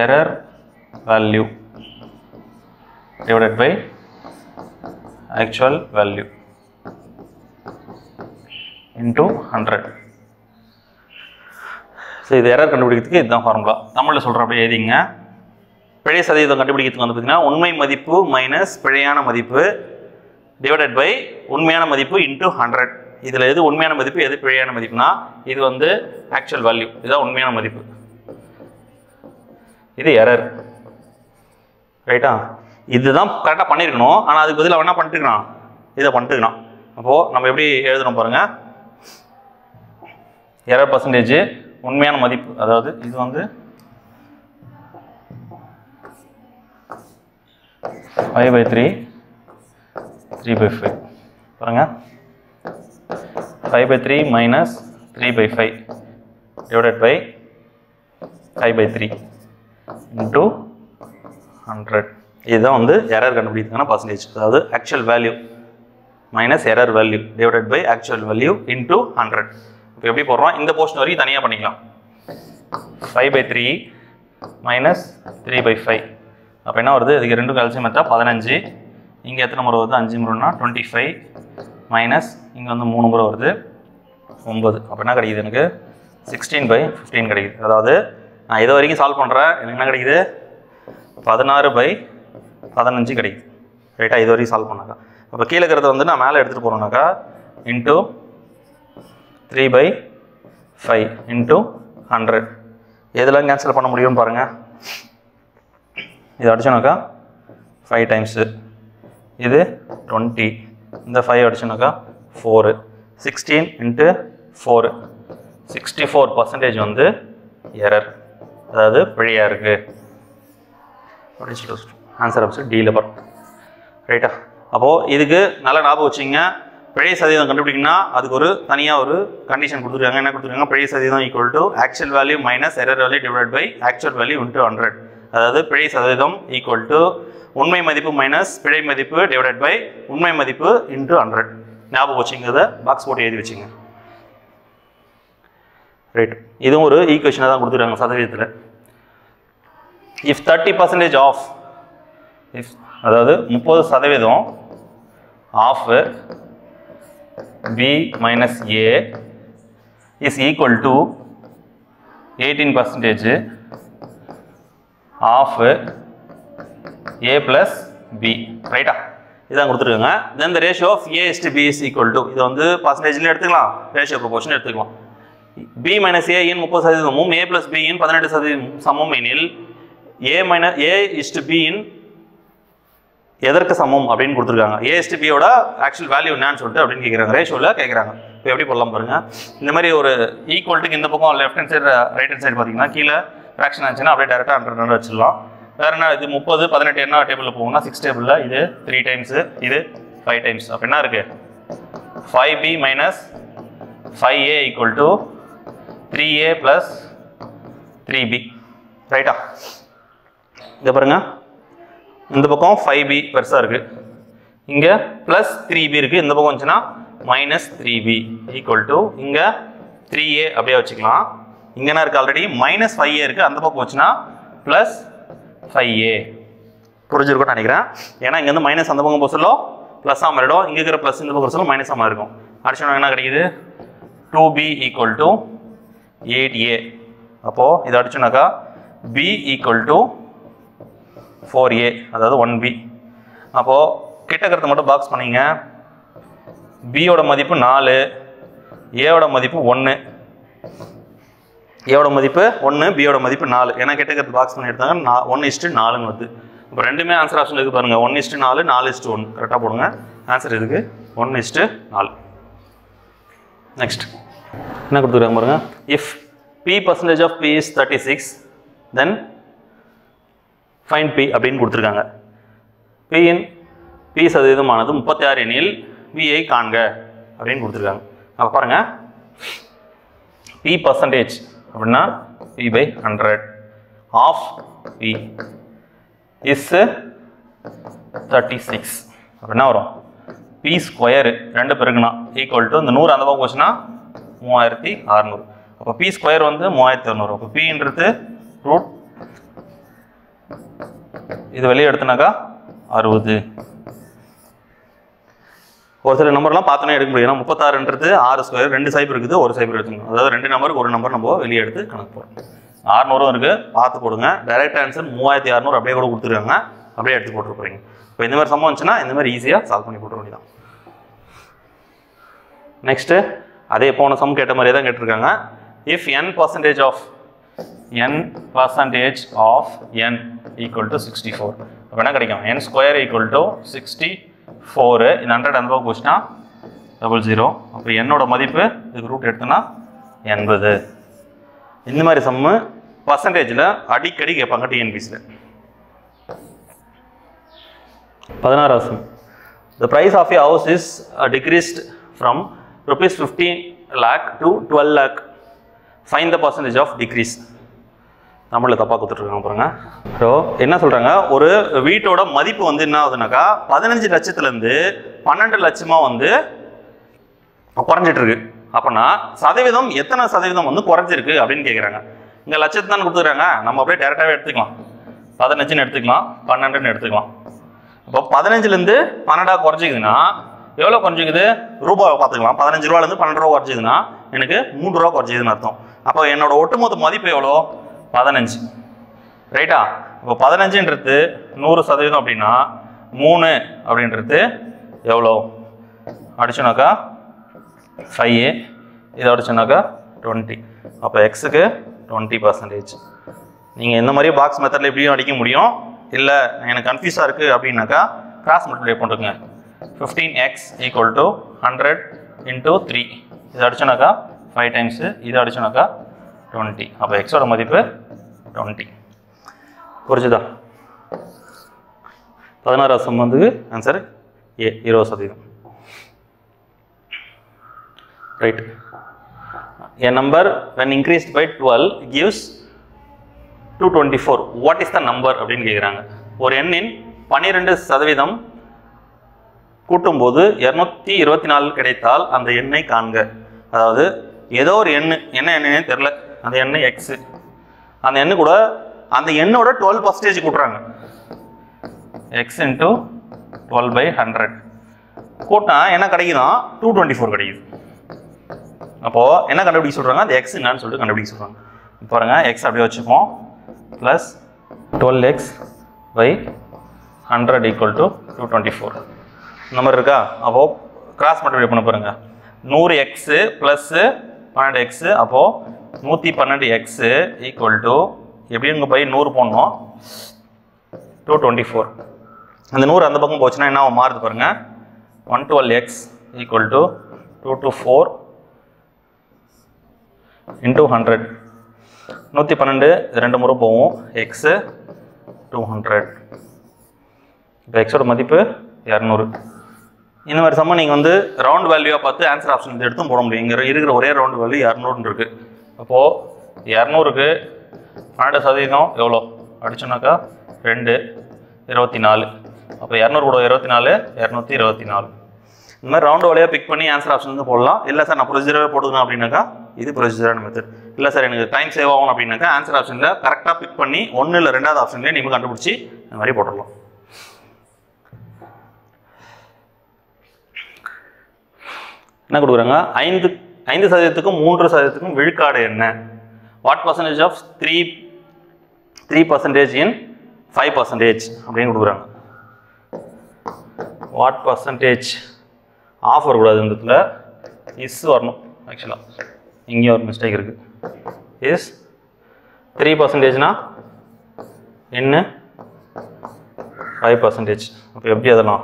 error value divided by actual value into 100. So இது எரர் கண்டுபிடிக்கிறதுக்கு இதுதான் ஃபார்முலா. தமிழில் சொல்கிற அப்படியே எழுதிங்க. பிழை சதவீதம் கண்டுபிடிக்கிறதுக்கு வந்து பார்த்தீங்கன்னா உண்மை மதிப்பு மைனஸ் பிழையான மதிப்பு டிவைடட் பை உண்மையான மதிப்பு இன்ட்டு 100. இதில் எது உண்மையான மதிப்பு, எது பிழையான மதிப்புனா, இது வந்து ஆக்சுவல் வேல்யூ, இதுதான் உண்மையான மதிப்பு, இது எரர். ரைட்டா? இதுதான் கரெக்டாக பண்ணியிருக்கணும். ஆனால் அதுக்கு பதில் அவன் என்ன பண்ணிட்டுருக்கான்? இதை பண்ணிட்டுருக்கான். அப்போது நம்ம எப்படி எழுதுறோம் பாருங்கள். எரர் பர்சன்டேஜ் உண்மையான மதிப்பு, அதாவது இது வந்து 5/3 3/5 பாருங்கள். 5/3 minus 3/5 divided by 5/3 into 100. இதுதான் வந்து எரர் கண்டுபிடிக்கிறதுக்கான பர்சன்டேஜ். அதாவது actual value minus error value divided by actual value into 100. இப்போ எப்படி போடுறோம்? இந்த போர்ஷன் வரைக்கும் தனியாக பண்ணிக்கலாம். 5/3 மைனஸ் 3/5 அப்போ என்ன வருது? இதுக்கு ரெண்டும் கழிச்சு மற்றா 15. இங்கே எத்தனை முறை வருது? 5 முறைனா 25 மைனஸ் இங்கே வந்து 3 முறை வருது 9. அப்போ என்ன கிடைக்குது? எனக்கு 16/15 கிடைக்குது. அதாவது நான் இதை வரைக்கும் சால்வ் பண்ணுறேன், எனக்கு என்ன கிடைக்குது? 16/15 கிடைக்குது. ரைட்டா? இது வரைக்கும் சால்வ் பண்ணாக்கா. அப்போ கீழே இருக்கிறத வந்து நான் மேலே எடுத்துகிட்டு போகிறோம்னாக்கா இன்ட்டு 3/5 இன்ட்டு 100. எதெல்லாம் கேன்சல் பண்ண முடியும்னு பாருங்கள். இது அடிச்சோனாக்கா 5 டைம்ஸு, இது 20, இந்த 5 அடிச்சோனாக்கா 4, 16 இன்ட்டு 4 64% வந்து எரர், அதாவது பிழையாக இருக்குது அப்படின்னு சொல்லிட்டு ஆன்சர் ஆப்ஷன் டியில் வரும். ரைட்டா? அப்போது இதுக்கு நல்லா ஞாபகம் வச்சுங்க. பிழை சதவீதம் கண்டுபிடிக்கணும்னா அதுக்கு ஒரு தனியாக ஒரு கண்டிஷன் கொடுத்துருக்காங்க. என்ன கொடுத்துருக்காங்க? பிழை சதவீதம் equal to actual value minus error value divide by actual value into 100. அதாவது பிழை சதவீதம் ஈக்குவல் டு உண்மை மதிப்பு மைனஸ் பிழை மதிப்பு டிவைடட் பை உண்மை மதிப்பு இன்ட்டு 100. ஞாபகம் வச்சுங்கிறத பாக்ஸ் போட்டு எழுதி வச்சுங்க. ரைட்? இதுவும் ஒரு ஈக்குவேஷனாக தான் கொடுத்துருக்காங்க சதவீதத்தில். இஃப் 30% ஆஃப், அதாவது 30% of B minus A is equal to 18% of A plus B. ரைட்டா? இதான் கொடுத்துருக்காங்க. Then the ratio of A is to B is equal to, இது வந்து பர்சன்டேஜ்லேயும் எடுத்துக்கலாம், ரேஷியோ ப்ரொபோர்ஷன் எடுத்துக்கலாம். B minus A in 30%, A plus B இன் 18% சமம் எனில் A is to B இன் எதற்கு சமம் அப்படின்னு கொடுத்துருக்காங்க. A is to B யோட ஆக்சுவல் வேல்யூ என்னன்னு சொல்லிட்டு அப்படின்னு கேட்குறாங்க, ரேஷியோவில் கேட்குறாங்க. இப்போ எப்படி போடலாம் பாருங்கள். இந்த மாதிரி ஒரு ஈக்குவல்ட்டுக்கு இந்த பக்கம் left hand side right hand side பார்த்தீங்கன்னா கீழே ஃப்ராக்ஷன் ஆச்சுன்னா அப்படியே டேரெக்டாக 100 வச்சிடலாம். வேறு என்ன? இது 30 18 என்ன டேபிளில் போகும்னா 6 டேபிளில் இது 3 டைம்ஸு, இது 5 டைம்ஸ். அப்போ என்ன இருக்குது? 5B minus 5A equal to 3A plus 3B. ரைட்டா? இதை பாருங்கள், இந்த பக்கம் 5B பெருசாக இருக்குது, இங்கே ப்ளஸ் 3B இருக்குது, இந்த பக்கம் வந்துச்சுன்னா மைனஸ் 3B ஈக்குவல் டு இங்கே 3A அப்படியே வச்சுக்கலாம். இங்கே என்ன இருக்குது? ஆல்ரெடி மைனஸ் 5A இருக்குது, அந்த பக்கம் வச்சுன்னா ப்ளஸ் 5A. புரிஞ்சிருக்கும்னு நினைக்கிறேன். ஏன்னா இங்கேருந்து மைனஸ் அந்த பக்கம் போக சொல்ல ப்ளஸ்ஸாக மாறிடும், இங்கே இருக்கிற ப்ளஸ் இந்த பக்கம் சொல்ல மைனஸாக மாறி இருக்கும். அடிச்சோன்னா என்ன கிடைக்குது 2b = 8a. அப்போது இதை அடிச்சோன்னாக்கா b = 4a, அதாவது 1b. அப்போது கிட்ட கருத்தை மட்டும் பாக்ஸ் பண்ணிங்க. பியோட மதிப்பு 4, ஏவோட மதிப்பு 1, ஏவோட மதிப்பு 1, பியோட மதிப்பு 4. ஏன்னா கிட்ட கருத்து பாக்ஸ் பண்ணி எடுத்தாங்க 1:4 வருது. இப்போ ரெண்டுமே ஆன்சர் ஆப்ஷன் இருக்குது பாருங்கள், 1:4, 4:1. கரெக்டாக போடுங்க. ஆன்சர் இதுக்கு 1:4. நெக்ஸ்ட் என்ன கொடுத்துருக்காங்க பாருங்க. If p% of p is 36 then find p அப்படின்னு கொடுத்துருக்காங்க. p சதவீதமானது 36 எனில் v ஐ காண்க அப்படின்னு கொடுத்துருக்காங்க. அப்போ பாருங்க p% அப்படின்னா p/100 of p is 36 அப்படின்னா வரும் p² 2 பெருக்குனா ஈக்குவல் டு இந்த 100 அந்த பக்கம் போச்சுன்னா 3600. அப்போ p² வந்து 3600. அப்போ pன்றது ரூட் இது வெளியே எடுத்தனாக்கா 60. ஒரு சில நம்பர்லாம் பார்த்தோன்னே எடுக்க முடியும். 36ன்றது 6² 2 சைபர் இருக்குது, ஒரு சைபர் எடுத்துக்கணும். அதாவது 2 நம்பருக்கு ஒரு நம்பர் நம்ம வெளியே எடுத்து கணக்கு போடணும். 600 இருக்குது, பார்த்து போடுங்க. டைரக்ட் ஆன்சர் 3600 அப்படியே கூட கொடுத்துருக்காங்க, அப்படியே எடுத்து போட்டு போகிறீங்க. இப்போ இந்த மாதிரி சம்பவம் வந்துச்சுன்னா இந்த மாதிரி ஈஸியாக சால்வ் பண்ணி போட்டுற வேண்டியதான். நெக்ஸ்ட்டு அதே போன சம் கேட்ட மாதிரியே தான் கேட்டிருக்காங்க. If n% of n equal to 64 அப்போ என்ன கிடைக்கும்? n² = 64. இந்த 100 அந்த பக்கம் போச்சுன்னா 00. அப்போ என்னோட மதிப்பு இதுக்கு ரூட் எடுத்தோன்னா 80. இந்த மாதிரி சம்மு பர்சன்டேஜில் அடிக்கடி கேட்பாங்க டிஎன்பிசியில். 16வது some. The price of a house is decreased from rupees 15 lakh to 12 lakh. Find the percentage of decrease. நம்மள தப்பாக கொடுத்துட்ருக்காங்க பாருங்க. ஸோ என்ன சொல்கிறாங்க, ஒரு வீட்டோட மதிப்பு வந்து என்ன ஆகுதுனாக்கா 15 லட்சத்துலேருந்து 12 லட்சமாக வந்து குறைஞ்சிட்ருக்கு. அப்படின்னா சதவீதம் எத்தனை சதவீதம் வந்து குறைஞ்சிருக்கு அப்படின்னு கேட்குறாங்க. இங்கே லட்சத்து தான் கொடுத்துக்கிறாங்க, நம்ம அப்படியே டேரெக்டாகவே எடுத்துக்கலாம். 15ன்னு எடுத்துக்கலாம், 12ன்னு எடுத்துக்கலாம். இப்போ 15லேருந்து 12 குறைஞ்சிக்குதுன்னா எவ்வளோ குறைஞ்சிக்குது? ரூபாவை பார்த்துக்கலாம். 15 ரூபாலேருந்து 12 ரூபா குறைஞ்சிதுன்னா எனக்கு 3 ரூபா குறைஞ்சிதுன்னு அர்த்தம். அப்போ என்னோட ஒட்டுமொத்த மதிப்பு எவ்வளோ? 15. ரைட்டா? இப்போ 15ன்றது 100% அப்படின்னா 3 அப்படின்றது எவ்வளோ? அடிச்சோன்னாக்கா 5a, இதை அடிச்சோன்னாக்கா 20. அப்போ எக்ஸுக்கு 20%. நீங்கள் இந்த மாதிரி பாக்ஸ் மெத்தடில் எப்படியும் அடிக்க முடியும். இல்லை எனக்கு கன்ஃபியூஸாக இருக்குது அப்படின்னாக்கா கிராஸ் மல்டிப்ளை பண்ணுறதுங்க. 15x = 100 × 3. இதை அடிச்சோன்னாக்கா 5 டைம்ஸு, இதை அடிச்சோன்னாக்கா 20. அப்போ எக்ஸோட மதிப்பு 20. புரிஞ்சுதா? 16வது சம் வந்து answer A 20%. Right. A number when increased by 12 gives 224. What is the number அப்படின்னு கேட்குறாங்க. ஒரு எண்ணின் 12% கூட்டும்போது 224 கிடைத்தால் அந்த எண்ணை காண்க. அதாவது ஏதோ ஒரு எண்ணு, என்ன எண்ணே தெரில, அந்த எண்ணு எக்ஸு, அந்த எண்ணு கூட அந்த எண்ணோட 12% கூட்டுறாங்க. எக்ஸ் இன்ட்டு 12/100 கூட்டினா என்ன கிடைக்குதான்? 224 கிடைக்குது. அப்போது என்ன கண்டுபிடிக்க சொல்கிறாங்க? அந்த எக்ஸ் என்னன்னு சொல்லிட்டு கண்டுபிடிக்க சொல்கிறாங்க. இப்போ பாருங்கள், எக்ஸ் அப்படியே வச்சுப்போம். Plus 12x/100 = 224. இந்த மாதிரி இருக்கா? அப்போது கிராஸ் மல்டிப்ளை பண்ண பாருங்க. 100x + 12x, அப்போது 112x = எப்படி இங்கே போய் 100 போடணும், 224. அந்த 100 அந்த பக்கம் போச்சுன்னா என்ன மாறுது பாருங்க. 112x = 224 × 100. 112 2 முறை போவோம். எக்ஸு 200. இப்போ எக்ஸோட மதிப்பு 200. இந்த மாதிரி சம்ம நீங்கள் வந்து ரவுண்ட் வேல்யூவாக பார்த்து ஆன்சர் ஆப்ஷன் எடுத்தும் போட முடியும். இங்கே இருக்கிற ஒரே ரவுண்ட் வேல்யூ 200 இருக்குது. அப்போது 200க்கு 12% எவ்வளோ அடிச்சோன்னாக்கா 2 24. அப்போ 200 கூட 24 224. இந்த மாதிரி ரவுண்ட் வேலையாக பிக் பண்ணி ஆன்சர் ஆப்ஷன் வந்து போடலாம். இல்லை சார் நான் ப்ரொசீஜராக போட்டுக்கணும் அப்படின்னாக்கா இது ப்ரொசீஜரான மெத்தட். இல்லை சார் எனக்கு டைம் சேவ் ஆகணும் அப்படின்னாக்கா ஆன்சர் ஆப்ஷனில் கரெக்டாக பிக் பண்ணி 1 இல்லை 2வது ஆப்ஷன்லேயே நீங்கள் கண்டுபிடிச்சி இந்த மாதிரி போட்டுடலாம். என்ன கொடுக்குறாங்க, 5% 3% விழுக்காடு என்ன? வாட் பர்சன்டேஜ் ஆஃப் 3% இன் 5% அப்படின்னு கொடுக்குறாங்க. வாட் பர்சன்டேஜ் ஆஃப் வரக்கூடாது, இந்த இடத்துல இஸ் வரணும். ஆக்சுவலாக இங்கேயும் ஒரு மிஸ்டேக் இருக்குது. இஸ் 3%னா என்ன 5%. அப்போ எப்படி அதெல்லாம்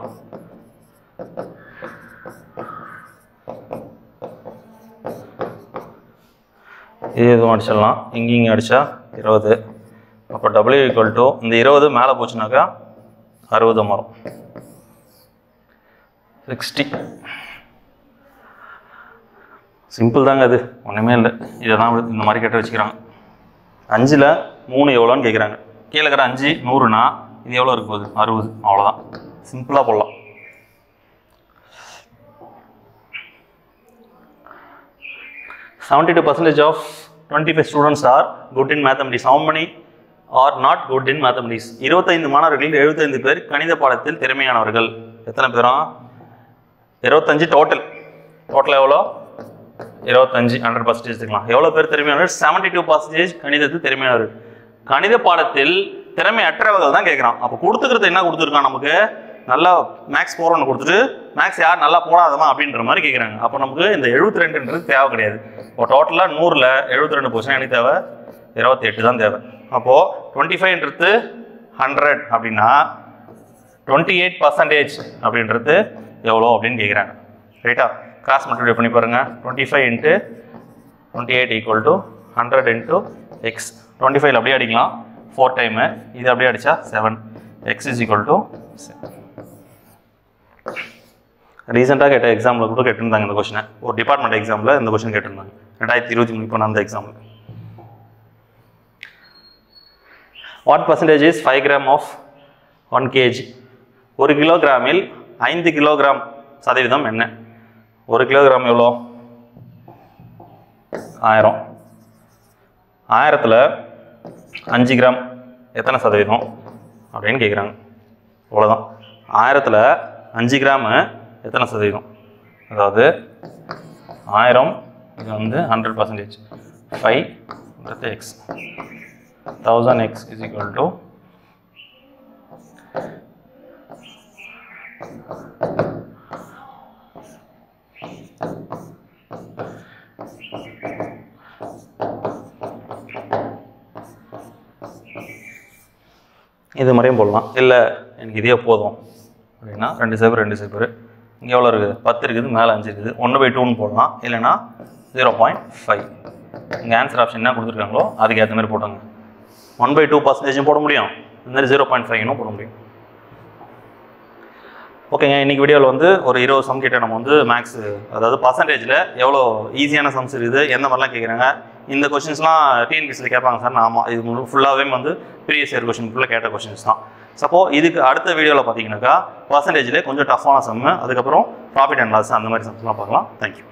இது எதுவும் அடிச்சிடலாம். இங்கே அடித்தா 20. அப்போ W = இந்த 20 மேலே போச்சுனாக்கா 60 மாறும். 60. சிம்பிள் தாங்க, அது ஒன்றுமே இல்லை. இதை தான் இந்த மாதிரி கேட்டு வச்சுக்கிறாங்க. 5ல் 3 எவ்வளோன்னு கேட்குறாங்க. கீழே இருக்கிற 5 100னா இது எவ்வளோ இருக்கு போகுது, 60. அவ்வளோதான், சிம்பிளாக போடலாம். "72% of 25 students are good in mathematics. How many are not good in mathematics?" 25 மாணவர்களில் 75 பேர் கணித பாடத்தில் திறமையானவர்கள். எத்தனை பேரும்? 25 டோட்டல் எவ்வளோ? 25 100% எடுத்துக்கலாம். எவ்வளோ பேர் திறமையானவர்கள்? 72% கணிதத்தில் திறமையானவர்கள். கணித பாடத்தில் திறமையற்றவர்கள் தான் கேட்குறான். அப்போ கொடுத்துக்கிறது என்ன கொடுத்துருக்கான் நமக்கு? நல்லா மேக்ஸ் போகிறோன்னு கொடுத்துட்டு மேக்ஸ் யார் நல்லா போடாதவன் அப்படின்ற மாதிரி கேட்குறாங்க. அப்போ நமக்கு இந்த 72ன்றது தேவை கிடையாது. இப்போ டோட்டலாக 100ல் 72 போச்சுன்னா எனக்கு தேவை 28 தான் தேவை. அப்போது 25ன்றது 100 அப்படின்னா 28% அப்படின்றது எவ்வளோ அப்படின்னு கேட்குறாங்க. ரைட்டா? கிராஸ் மல்டிப்ளை பண்ணி பாருங்கள். 25 × 28 = 100 × x. 25 அப்படியே அடிக்கலாம் 4 டைமு. இது அப்படியே அடித்தா 7. x = 7. ரீசெண்டாக கேட்ட எக்ஸாமில் கூட கேட்டிருந்தாங்க இந்த கொஷினை. ஒரு டிபார்ட்மெண்ட் எக்ஸாமில் இந்த கொஷின் கேட்டிருந்தாங்க 2023 இப்போ அந்த எக்ஸாமில். What percentage is 5 gram of 1 kg? 1 கிலோகிராமில் 5 கிலோகிராம் சதவீதம் என்ன? 1 கிலோகிராம் எவ்வளோ? 1000. 1000ல் 5 கிராம் எத்தனை சதவீதம் அப்படின்னு கேட்குறாங்க. அவ்வளோதான். 1000ல் 5 கிராமு எத்தனை சதவீதம்? அதாவது 1000 இது வந்து 100%. 5 × x 1000x = இது மாதிரியும் போடலாம். இல்லை எனக்கு இதே போதும் அப்படின்னா 2 0 இங்கே எவ்வளோ இருக்குது? 10 இருக்குது, மேலே 5 இருக்குது. 1/2ன்னு போடலாம். இல்லைன்னா 0.5. இங்கே ஆன்சர் ஆப்ஷன் என்ன கொடுத்துருக்காங்களோ அதுக்கு ஏற்ற மாதிரி போட்டாங்க. 1/2% போட முடியும், இந்த மாதிரி 0.5னும் போட முடியும். ஓகேங்க, இன்றைக்கி வீடியோவில் வந்து ஒரு 20 சம் கிட்ட நம்ம வந்து மேக்ஸ், அதாவது பர்சன்டேஜில் எவ்வளோ ஈஸியான சம்ஸ் இருக்குது, எந்த மாதிரிலாம் கேட்குறாங்க. இந்த கொஷின்ஸ்லாம் டிஎன்பிஎஸ்சியில் கேட்பாங்க சார். ஆமாம், இது ஃபுல்லாகவே வந்து ப்ரீவியஸ் இயர் கொஷின் ஃபுல்லாக கேட்ட கொஷின்ஸ் தான். இதுக்கு அடுத்த வீடியோவில் பார்த்தீங்கன்னாக்கா பர்சன்டேஜில் கொஞ்சம் டஃப்பான சம்மு, அதுக்கப்புறம் ப்ராஃபிட் அண்ட் லாஸ் அந்த மாதிரி சம்ஸ்லாம் பார்க்கலாம். தேங்க்யூ.